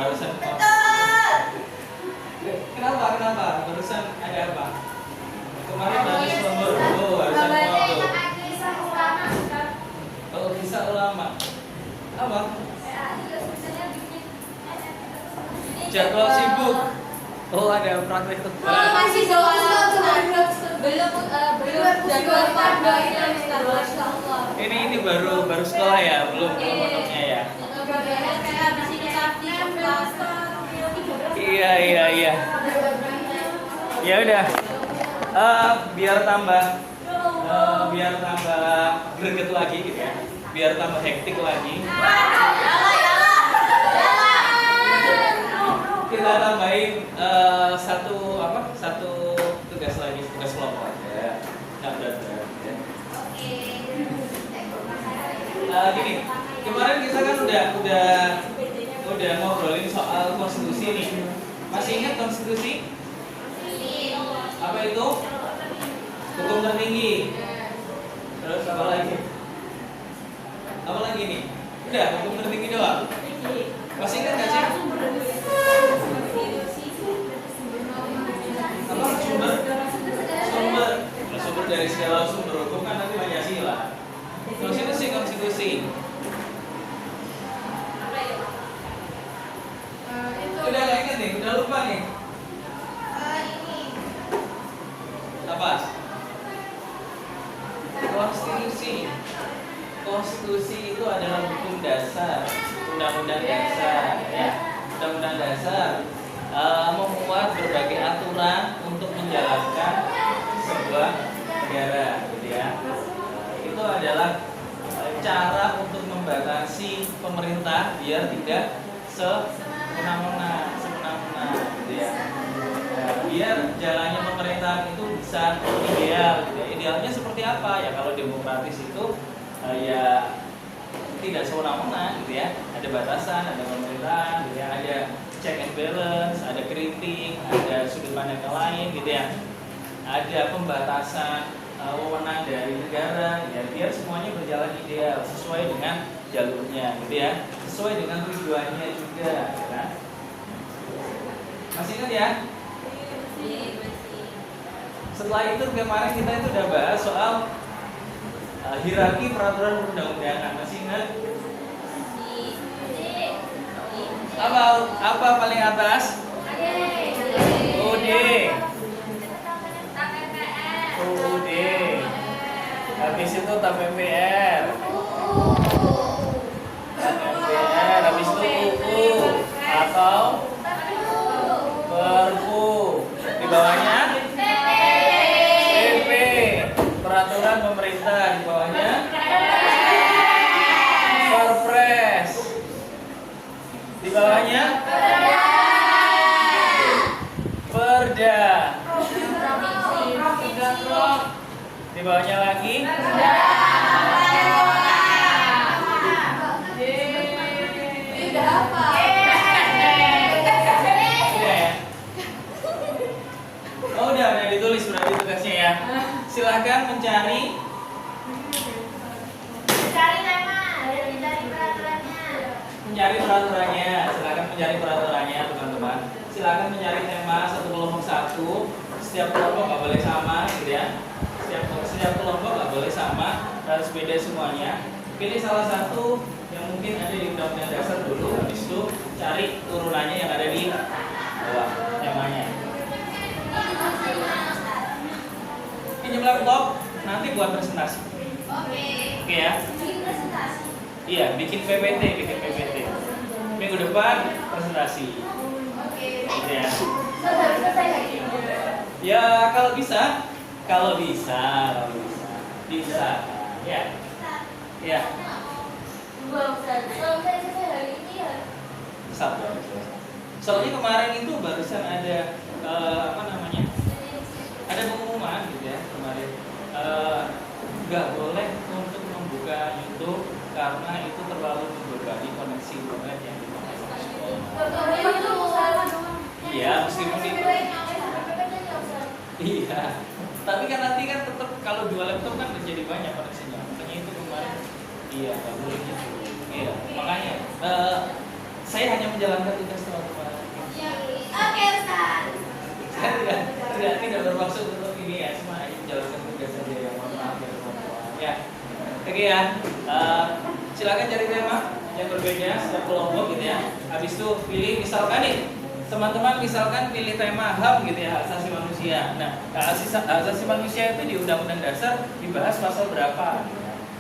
Barusan kenapa? Barusan ada apa? Kemarin dari sumber barusan foto. Oh, kisah ulama. Apa? Jadwal sibuk. Oh, ada praktek khutbah. Masih belum jadwal pada Ini baru sekolah ya, belum potongnya ya. Iya. Ya udah. Biar tambah greget lagi gitu ya. Biar tambah hektik lagi. Kita tambahin satu tugas lagi, tugas kelompok ya. Nggak berat-berat ya. Gini, kemarin kita kan udah ngobrolin soal konstitusi nih. Masih ingat konstitusi? Apa itu? Hukum tertinggi. Terus apa lagi? Apa lagi nih? Udah, hukum tertinggi doang. Masih ingat nggak sih? Apa sumber dari segala sumber hukum kan nanti Pancasila. Konstitusi. Udah nggak ingat nih, udah lupa nih. Apa? Konstitusi itu adalah hukum dasar, undang-undang dasar, ya. Undang-undang dasar memuat berbagai aturan untuk menjalankan sebuah negara, gitu ya. Itu adalah cara untuk membatasi pemerintah biar tidak semena-mena, gitu ya. Biar jalannya pemerintahan itu bisa ideal, gitu ya. Idealnya seperti apa ya? Kalau demokratis itu ya tidak semena-mena, gitu ya. Ada batasan, ada pemerintahan, gitu ya. Ada check and balance, ada kritik, ada sudut pandang yang lain, gitu ya. Ada pembatasan wewenang dari negara, ya biar semuanya berjalan ideal sesuai dengan jalurnya, gitu ya. Sesuai dengan tujuannya juga, ya kan? Masih ingat ya? Setelah itu kemarin kita itu udah bahas soal hierarki peraturan perundang-undangan. Masih ingat? Apa paling atas? OD. Habis itu TAP MPR. Habis itu UU atau Perpu. Di bawahnya PP, peraturan pemerintah. Di bawahnya Perpres. Di bawahnya Perda. Di bawahnya lagi udah ditulis berarti tugasnya ya. Silahkan mencari peraturannya. Silakan mencari peraturannya, teman-teman. Silakan mencari tema satu kelompok satu. Setiap kelompok nggak boleh sama, gitu ya. Setiap kelompok nggak boleh sama, harus beda semuanya. Pilih salah satu yang mungkin ada di undang-undang dasar dulu, habis itu cari turunannya yang ada di bawah temanya. Pinjam laptop nanti buat presentasi. Oke ya. Iya, bikin PPT. Minggu depan presentasi. Gitu ya. Ya kalau bisa. Ya. Sabtu. Soalnya kemarin itu barusan ada ada pengumuman gitu ya kemarin. Nggak boleh untuk membuka YouTube karena itu terlalu membebani koneksi internet yang dipakai sama sekolah. Iya, meskipun itu. Iya. Tapi kan nanti kan tetap kalau dua laptop kan menjadi banyak koneksinya. Makanya itu kemarin. Iya, nggak boleh gitu. Iya, makanya Saya hanya menjalankan tugas teman-teman. Oke, Ustaz. Saya tidak bermaksud untuk ini ya, cuma hanya menjalankan tugas saja ya. Mohon maaf ya teman-teman. Ya, oke ya. Silakan cari tema yang berbeda setiap kelompok gitu ya. Habis itu pilih misalkan nih teman-teman misalkan pilih tema HAM gitu ya, hak asasi manusia. Nah, hak asasi manusia itu di Undang-Undang Dasar dibahas pasal berapa?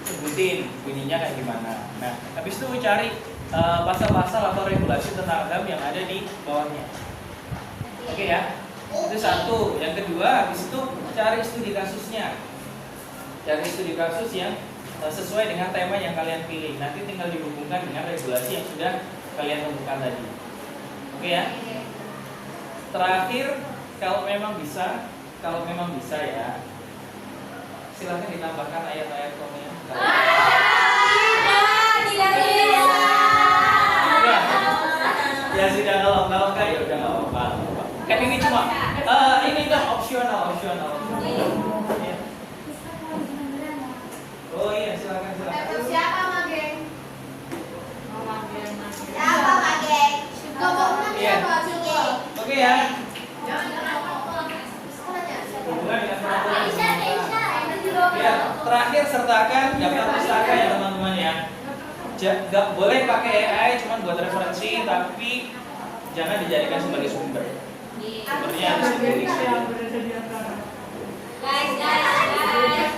Sebutin bunyinya kayak gimana. Nah, habis itu cari pasal-pasal atau regulasi tentang HAM yang ada di bawahnya. Oke ya. Itu satu. Yang kedua, habis itu cari studi kasusnya. Cari studi kasus yang sesuai dengan tema yang kalian pilih. Nanti tinggal dihubungkan dengan regulasi yang sudah kalian temukan tadi. Oke ya. Terakhir, kalau memang bisa ya, silakan ditambahkan ayat-ayat komen. Tidak bisa. Ya sudah, kalau enggak ya udah nggak apa-apa. Kan ini cuma ini kan opsional. Ya. Oh iya, silakan. Siapa Mageng? Siapa Mageng? Ngomongnya siapa? Coba. Oke ya. Hubungan dengan peraturan pemerintah. Ya, terakhir sertakan daftar pustaka ya teman-teman ya. Gak boleh pakai AI cuma buat referensi, tapi jangan dijadikan sebagai sumber. Sumbernya harus sendiri. Guys.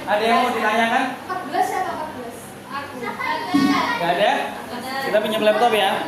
Ada yang mau ditanyakan? 14 siapa 14? Aku. Gak ada? Kita pinjam laptop ya.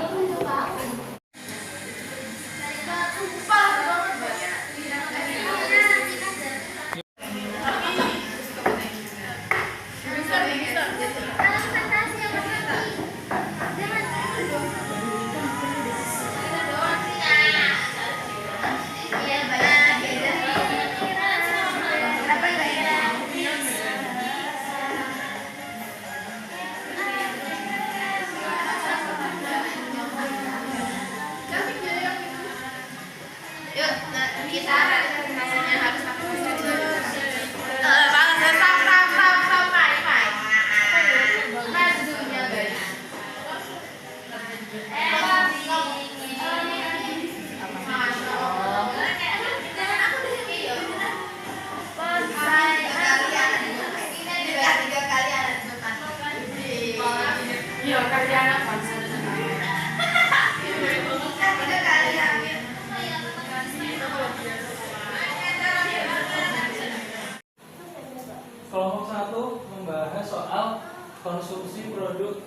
Kelompok 1 membahas soal konsumsi produk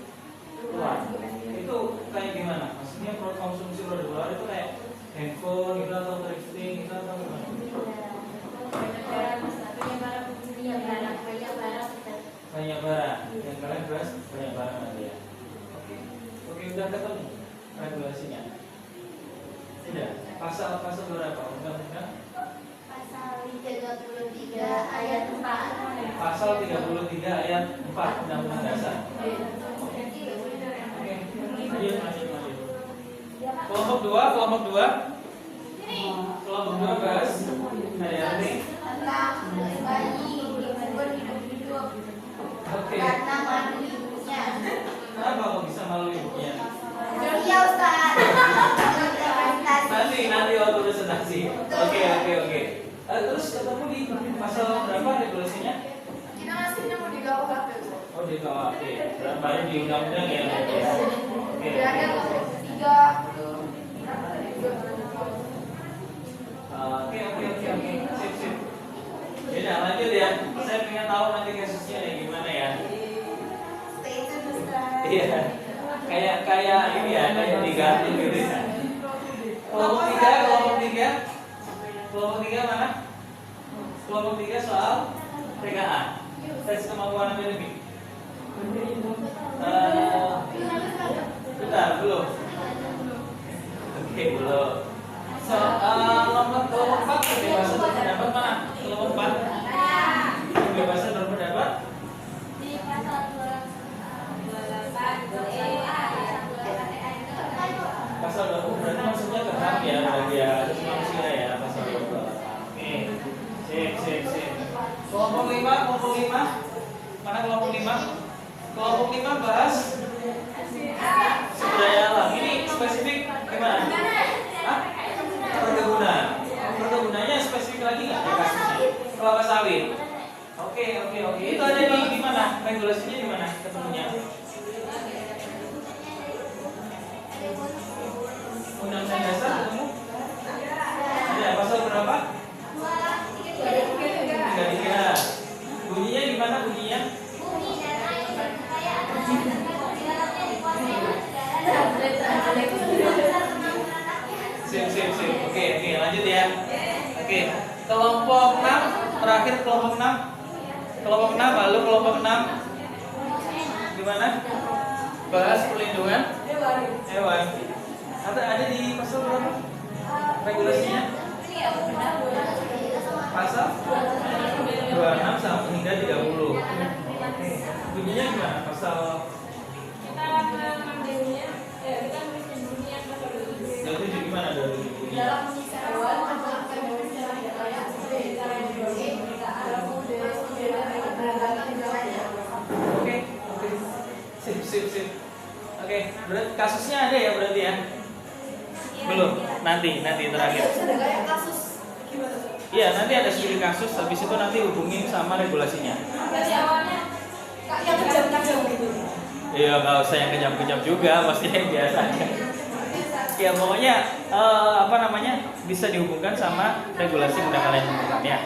luar. Itu kayak gimana? Maksudnya konsumsi produk luar itu kayak handphone gitu atau thrifting gitu atau gimana? Banyak barang. Yang kalian bahas banyak barang nanti ya. Oke, udah ketemu regulasinya. Sudah. Pasal berapa? Undang-undang? Pasal 33 ayat 4. Pasal 33 ayat 4 Undang-Undang Dasar. Oke. Lanjut. Kelompok 2 bahas HRT. Tentang bayi berhidup Oke. karena malu ibunya. Kenapa kok bisa malu ibunya? Iya Ustaz. Nanti waktu presentasi. Oke. Terus ketemu di pasal berapa regulasinya? Kita masih nemu di KUHP. Oh di KUHP. Baru di undang-undang ya. Oke. Ada 3. Sip. Ya, lanjut ya. Saya pengen tahu nanti kasusnya ya gimana ya. Stay tune Ustaz. Iya. Kayak ini ya, kayak diganti gitu ya. Kelompok 3 mana? Kelompok 3 soal PKA. Tes kemampuan akademik. Bentar, belum. Oke, belum. Kelompok 4 kebebasan berpendapat mana? Kelompok 4 kebebasan berpendapat. Di pasal 28 Pasal 20 berarti maksudnya ke HAM ya, bagi asasi manusia ya, pasal 20. Oke. Sip. Kelompok 5. Mana kelompok 5? Kelompok 5 bahas sumber daya alam. Ini spesifik regulasinya di mana ketemunya? Undang-undang dasar ketemu? Ada pasal berapa? 33. Bunyinya gimana bunyinya? Sip. Oke, lanjut ya. Oke, kelompok 6 terakhir kelompok 6. Kelompok 6 lalu kelompok 6 gimana? Bahas perlindungan hewan. Ada di pasal berapa? Regulasinya? Pasal 26 sampai hingga 30. Bunyinya gimana? Pasal dari gimana dari bunyinya? Oke. Sip. Oke, berarti kasusnya ada ya berarti ya? Belum, nanti terakhir. Iya, nanti ada studi kasus, habis itu nanti hubungin sama regulasinya. Yang kejam-kejam gitu. Iya, nggak usah yang kejam-kejam juga, pasti yang biasa aja. Ya pokoknya bisa dihubungkan sama regulasi yang udah kalian temukan ya.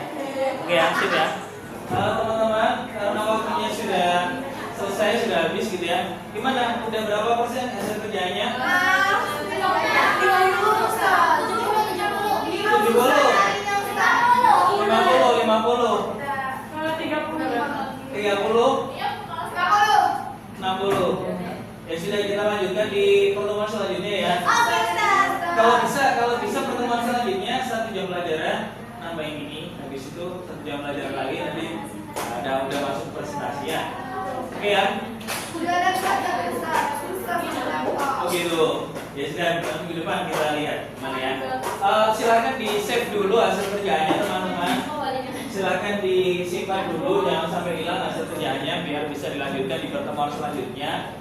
Oke ya, sip ya. Teman-teman, karena waktunya sudah selesai, sudah habis gitu ya. Gimana? Udah berapa persen hasil kerjanya? 50. 60. Ya sudah, kita lanjutkan di pertemuan selanjutnya ya. Kalau bisa pertemuan selanjutnya 1 jam pelajaran nambahin ini, habis itu 1 jam pelajaran lagi, nanti udah masuk presentasi ya. Oke ya. Oh gitu. Ya sudah, minggu depan kita lihat gimana ya. Silakan di save dulu hasil kerjaannya teman-teman. Silakan disimpan dulu, jangan sampai hilang hasil kerjaannya biar bisa dilanjutkan di pertemuan selanjutnya.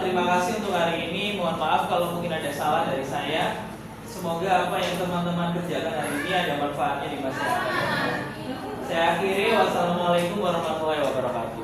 Terima kasih untuk hari ini. Mohon maaf kalau mungkin ada salah dari saya. Semoga apa yang teman-teman kerjakan hari ini ada manfaatnya di masyarakat. Saya akhiri. Wassalamualaikum warahmatullahi wabarakatuh.